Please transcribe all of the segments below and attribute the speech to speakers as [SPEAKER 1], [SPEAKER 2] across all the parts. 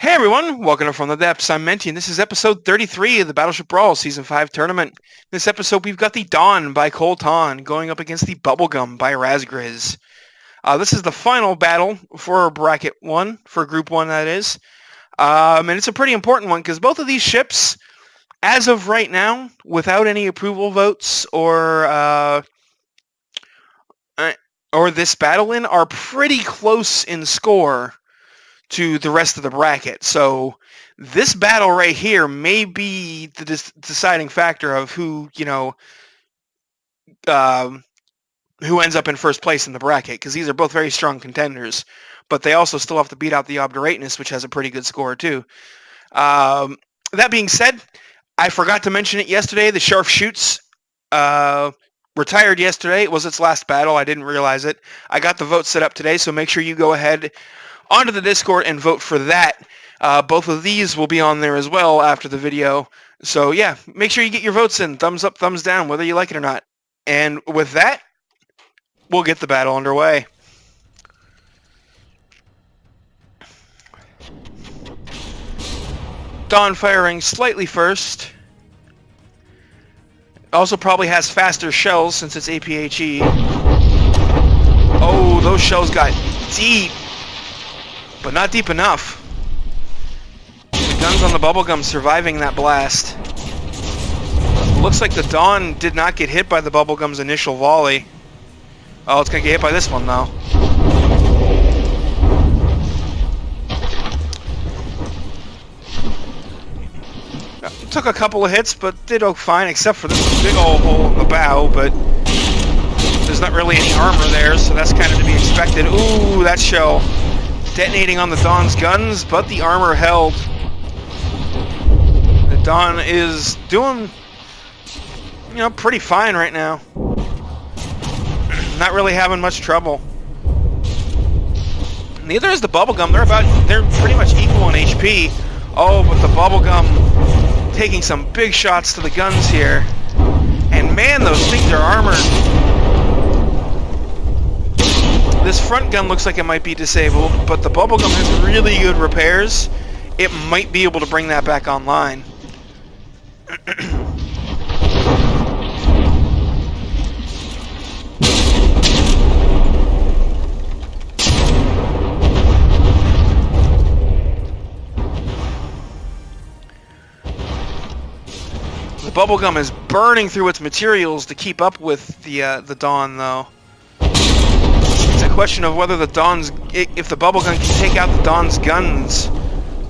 [SPEAKER 1] Hey everyone, welcome to From the Depths. I'm Menti, and this is episode 33 of the Battleship Brawl Season 5 tournament. In this episode, we've got the Dawn by Colton going up against the Bubblegum by Razgriz. This is the final battle for Bracket 1, for Group 1 that is. And it's a pretty important one because both of these ships, as of right now, without any approval votes or this battle in, are pretty close in score to the rest of the bracket. So this battle right here may be the deciding factor of who ends up in first place in the bracket, because these are both very strong contenders, but they also still have to beat out the Obdurateness, which has a pretty good score too. That being said, I forgot to mention it yesterday. The Sharpshoots retired yesterday. It was its last battle. I didn't realize it. I got the vote set up today, so make sure you go ahead onto the Discord and vote for that. Both of these will be on there as well after the video. So yeah, make sure you get your votes in. Thumbs up, thumbs down, whether you like it or not. And with that, we'll get the battle underway. Dawn firing slightly first. Also probably has faster shells since it's APHE. Oh, those shells got deep. But not deep enough. The guns on the Bubblegum surviving that blast. Looks like the Dawn did not get hit by the Bubblegum's initial volley. Oh, it's going to get hit by this one, though. Took a couple of hits, but did fine, except for this big old hole in the bow, but there's not really any armor there, so that's kind of to be expected. Ooh, that shell detonating on the Dawn's guns, but the armor held. The Dawn is doing, pretty fine right now. Not really having much trouble. Neither is the Bubblegum. They're pretty much equal in HP. Oh, but the Bubblegum taking some big shots to the guns here. And man, those things are armored. This front gun looks like it might be disabled, but the Bubblegum has really good repairs. It might be able to bring that back online. The Bubblegum is burning through its materials to keep up with the Dawn, though. It's a question of whether if the Bubblegum can take out the Dawn's guns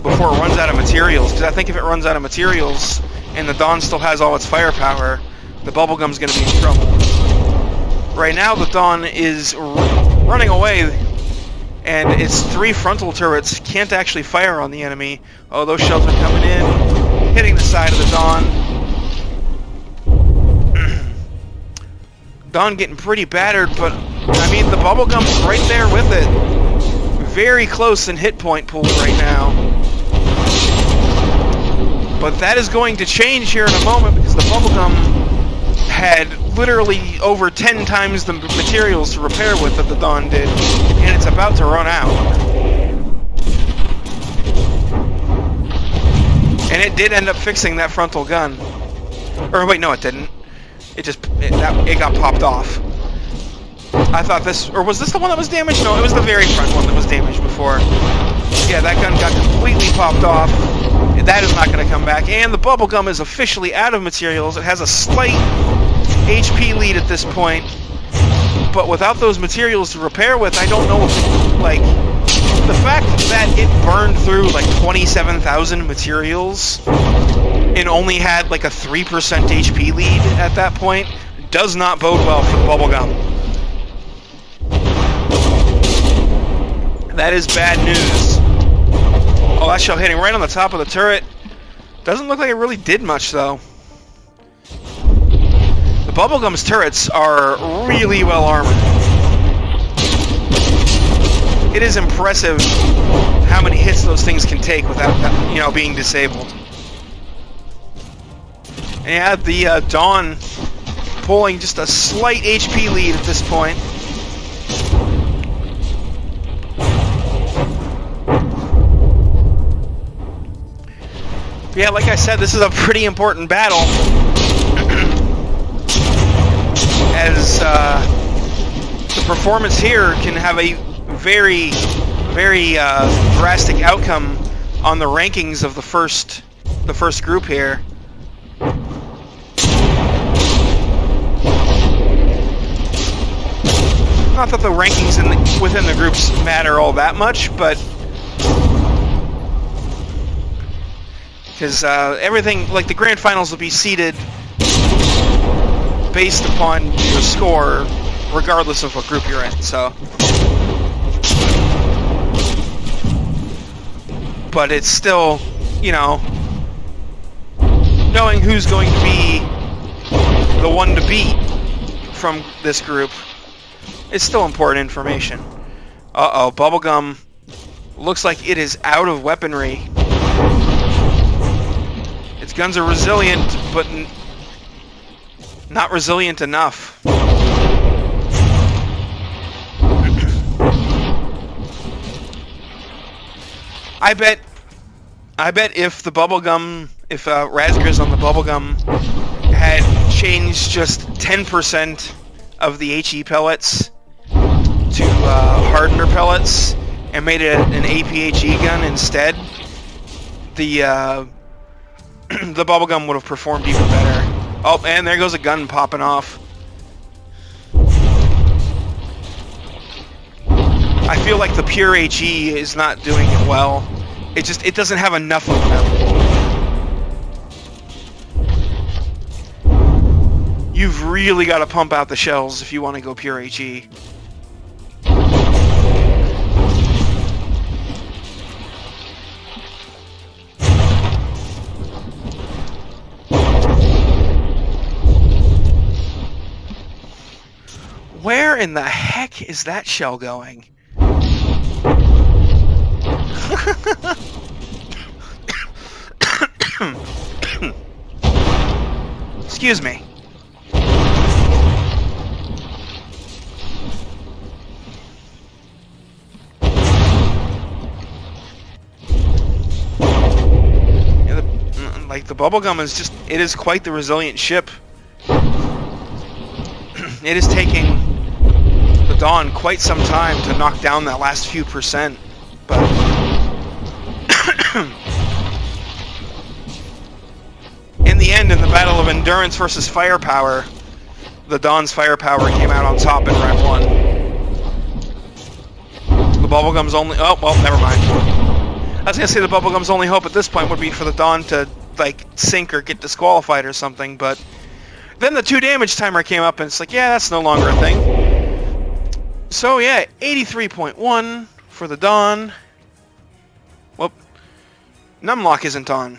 [SPEAKER 1] before it runs out of materials. Because I think if it runs out of materials and the Dawn still has all its firepower, the Bubblegum's going to be in trouble. Right now, the Dawn is running away, and its 3 frontal turrets can't actually fire on the enemy. Oh, those shells are coming in, hitting the side of the Dawn. Dawn getting pretty battered, but I mean, the Bubblegum's right there with it. Very close in hit point pool right now. But that is going to change here in a moment because the Bubblegum had literally over 10 times the materials to repair with that the Dawn did, and it's about to run out. And it did end up fixing that frontal gun. Or wait, no, it didn't. It got popped off. I thought was this the one that was damaged? No, it was the very front one that was damaged before. Yeah, that gun got completely popped off. That is not going to come back. And the Bubblegum is officially out of materials. It has a slight HP lead at this point. But without those materials to repair with, I don't know if, the fact that it burned through, 27,000 materials and only had, a 3% HP lead at that point does not bode well for the Bubblegum. That is bad news. Oh, that shell hitting right on the top of the turret. Doesn't look like it really did much, though. The Bubblegum's turrets are really well armored. It is impressive how many hits those things can take without, being disabled. And yeah, the Dawn pulling just a slight HP lead at this point. Yeah, like I said, this is a pretty important battle. As the performance here can have a very, very drastic outcome on the rankings of the first group here. Not that the rankings within the groups matter all that much, but because everything, like the grand finals, will be seeded based upon your score, regardless of what group you're in. So, but it's still, you know, knowing who's going to be the one to beat from this group is still important information. Uh-oh, Bubblegum looks like it is out of weaponry. Its guns are resilient, but not resilient enough. I bet if the Bubblegum, if Razgriz on the Bubblegum had changed just 10% of the HE pellets to hardener pellets and made it an APHE gun instead, the the Bubblegum would have performed even better. Oh, and there goes a gun popping off. I feel like the pure HE is not doing it well. It doesn't have enough of them. You've really got to pump out the shells if you want to go pure HE. Where in the heck is that shell going? Excuse me. Yeah, like the Bubblegum is just, it is quite the resilient ship. It is taking the Dawn quite some time to knock down that last few percent, but in the end, in the battle of endurance versus firepower, the Dawn's firepower came out on top in round 1. The Bubblegum's only... oh, well, never mind. I was going to say the Bubblegum's only hope at this point would be for the Dawn to, like, sink or get disqualified or something, but then the 2 damage timer came up, and it's like, yeah, that's no longer a thing. So, yeah, 83.1 for the Dawn. Whoop. Numlock isn't on.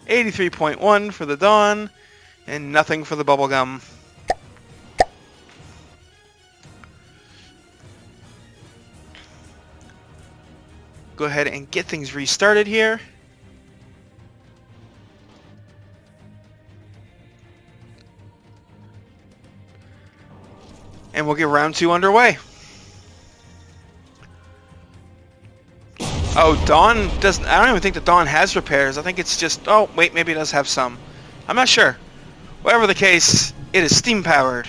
[SPEAKER 1] 83.1 for the Dawn, and nothing for the Bubblegum. Go ahead and get things restarted here. And we'll get round 2 underway. Oh, Dawn doesn't... I don't even think the Dawn has repairs. I think it's just... oh, wait, maybe it does have some. I'm not sure. Whatever the case, it is steam-powered.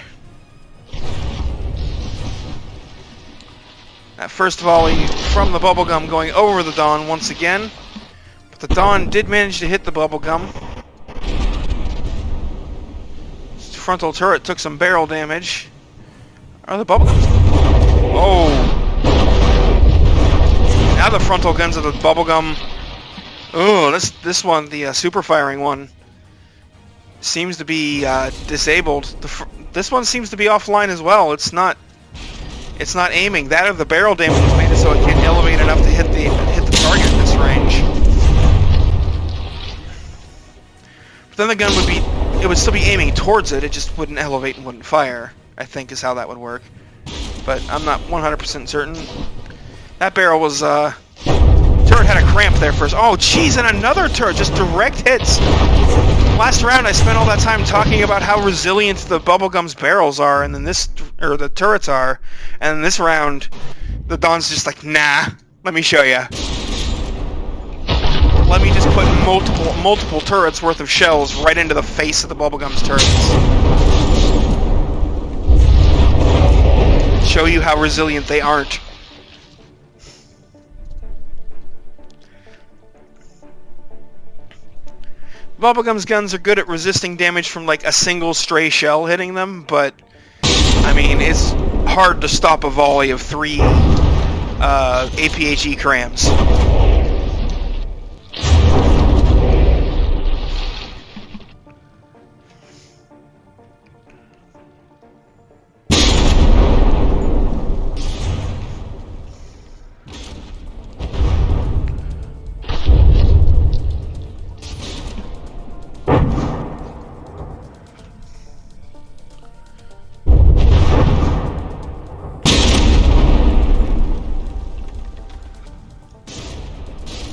[SPEAKER 1] That first volley from the Bubblegum going over the Dawn once again. But the Dawn did manage to hit the Bubblegum. Frontal turret took some barrel damage. Are the Bubblegums? Oh! Now the frontal guns of the Bubblegum. Oh, this one, the super firing one, seems to be disabled. This one seems to be offline as well. It's not aiming. That of the barrel damage has made it so it can't elevate enough to hit the target in this range. But then the gun would still be aiming towards it. It just wouldn't elevate and wouldn't fire, I think is how that would work. But I'm not 100% certain. That barrel was, turret had a cramp there first. Oh, jeez, and another turret, just direct hits. Last round, I spent all that time talking about how resilient the Bubblegum's barrels are, and then the turrets are. And this round, the Dawn's just like, nah, let me show ya. let me just put multiple turrets worth of shells right into the face of the Bubblegum's turrets. Show you how resilient they aren't. Bubblegum's guns are good at resisting damage from like a single stray shell hitting them, but I mean, it's hard to stop a volley of 3 APHE crams.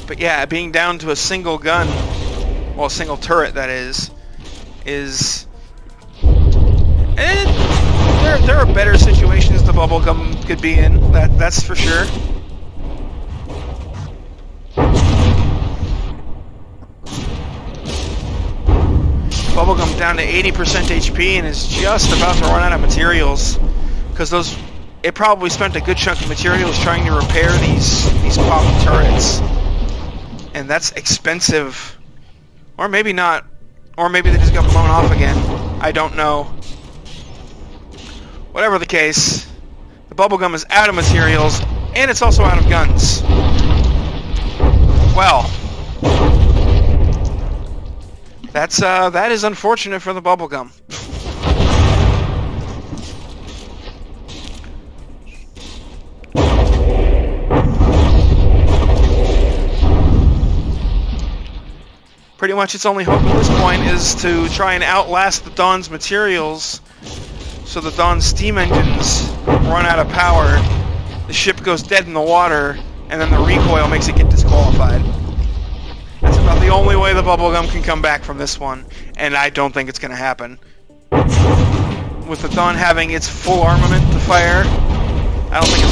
[SPEAKER 1] But yeah, being down to a single gun, well, a single turret that is there are better situations the Bubblegum could be in. That's for sure. Bubblegum down to 80% HP and is just about to run out of materials, because it probably spent a good chunk of materials trying to repair these popped turrets. And that's expensive. Or maybe not. Or maybe they just got blown off again. I don't know. Whatever the case, the Bubblegum is out of materials, and it's also out of guns. Well, that is unfortunate for the Bubblegum. Pretty much its only hope at this point is to try and outlast the Dawn's materials, so the Dawn's steam engines run out of power, the ship goes dead in the water, and then the recoil makes it get disqualified. That's about the only way the Bubblegum can come back from this one, and I don't think it's going to happen. With the Dawn having its full armament to fire, I don't think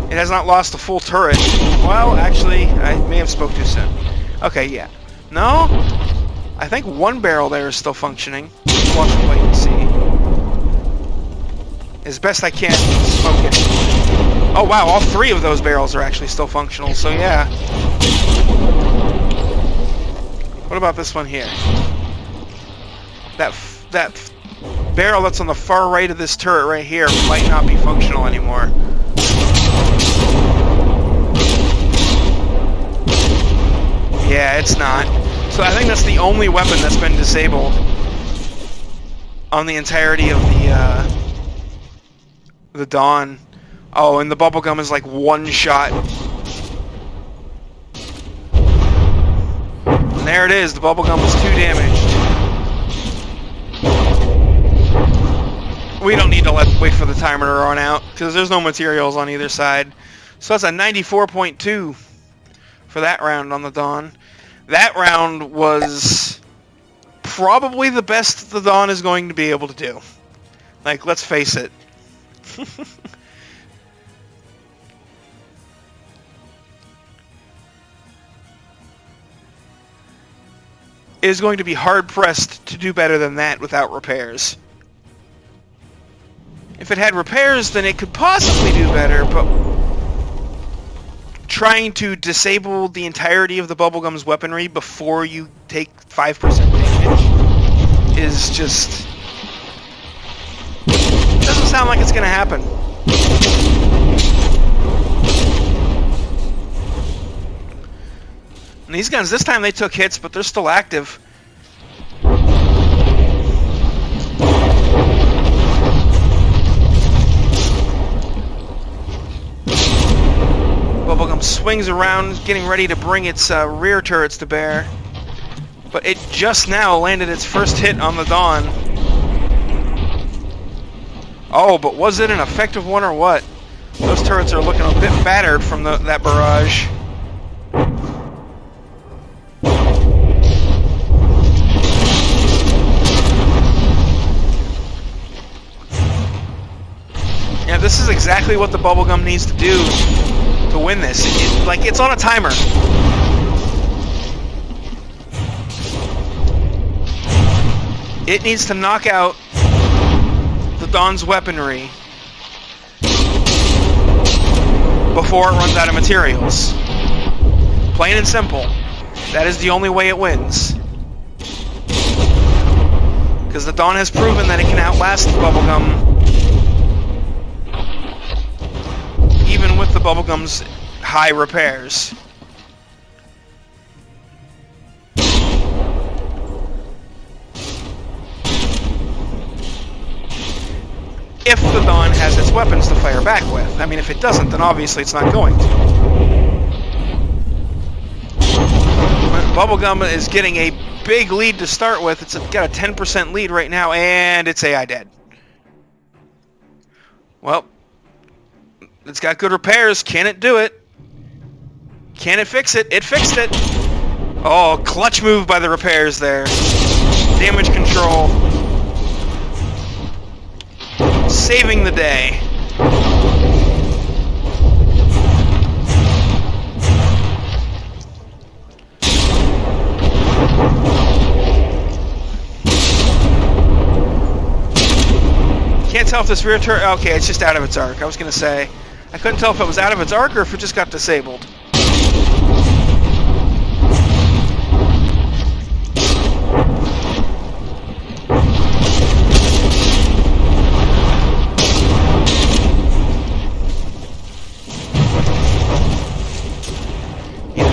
[SPEAKER 1] it has not lost a full turret. Well, actually, I may have spoke too soon. Okay, yeah. No? I think one barrel there is still functioning. Let's watch and wait and see. As best I can, smoke it. Oh wow, all 3 of those barrels are actually still functional, so yeah. What about this one here? That barrel that's on the far right of this turret right here might not be functional anymore. Yeah, it's not. So I think that's the only weapon that's been disabled on the entirety of the Dawn. Oh, and the Bubblegum is like one shot. And there it is. The Bubblegum is 2 damaged. We don't need to wait for the timer to run out, because there's no materials on either side. So that's a 94.2 for that round on the Dawn. That round was probably the best the Dawn is going to be able to do. Like, let's face it. It is going to be hard-pressed to do better than that without repairs. If it had repairs, then it could possibly do better, but trying to disable the entirety of the Bubblegum's weaponry before you take 5% damage is just... doesn't sound like it's going to happen. And these guns, this time they took hits, but they're still active. Bubblegum swings around, getting ready to bring its rear turrets to bear. But it just now landed its first hit on the Dawn. Oh, but was it an effective one or what? Those turrets are looking a bit battered from that barrage. Yeah, this is exactly what the Bubblegum needs to do to win this. It's on a timer. It needs to knock out the Dawn's weaponry before it runs out of materials. Plain and simple. That is the only way it wins. Because the Dawn has proven that it can outlast the Bubblegum, even with the Bubblegum's high repairs. If the Dawn has its weapons to fire back with. I mean, if it doesn't, then obviously it's not going to. Bubblegum is getting a big lead to start with. It's got a 10% lead right now, and it's AI dead. Well, it's got good repairs. Can it do it? Can it fix it? It fixed it. Oh, clutch move by the repairs there. Damage control. Saving the day. Can't tell if this rear turret... Okay, it's just out of its arc. I was going to say. I couldn't tell if it was out of its arc or if it just got disabled.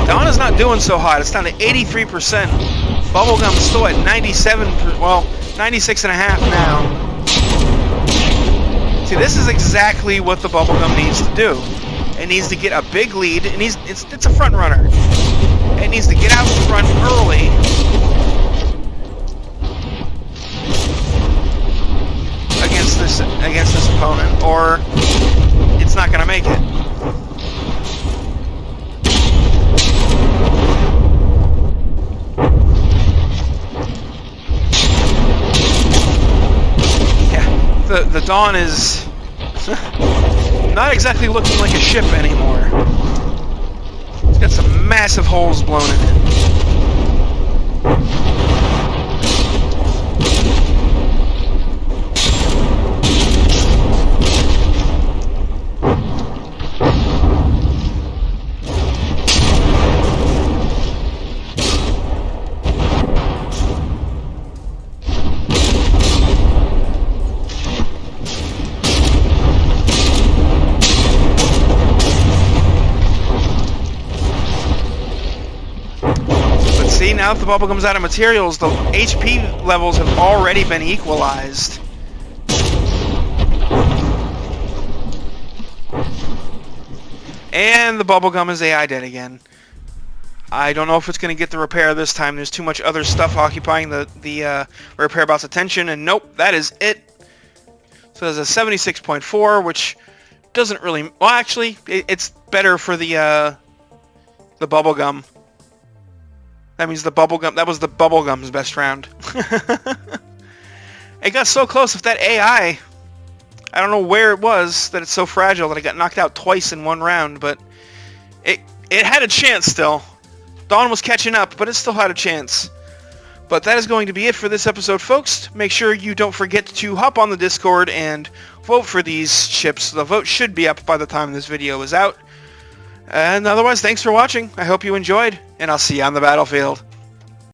[SPEAKER 1] Dawn is not doing so hot. It's down to 83%. Bubblegum's still at 97%. Well, 96.5 now. See, this is exactly what the Bubblegum needs to do. It needs to get a big lead. It's a front runner. It needs to get out front early. Against this opponent, or it's not going to make it. The Dawn is not exactly looking like a ship anymore. It's got some massive holes blown in it. See, now that the Bubblegum's out of materials, the HP levels have already been equalized. And the Bubblegum is AI dead again. I don't know if it's going to get the repair this time. There's too much other stuff occupying the repair bot's attention, and nope, that is it. So there's a 76.4, which doesn't really... Well, actually, it's better for the Bubblegum. That means the Bubblegum... That was the Bubblegum's best round. It got so close with that AI. I don't know where it was that it's so fragile that it got knocked out twice in one round, but it had a chance still. Dawn was catching up, but it still had a chance. But that is going to be it for this episode, folks. Make sure you don't forget to hop on the Discord and vote for these ships. The vote should be up by the time this video is out. And otherwise, thanks for watching. I hope you enjoyed, and I'll see you on the battlefield.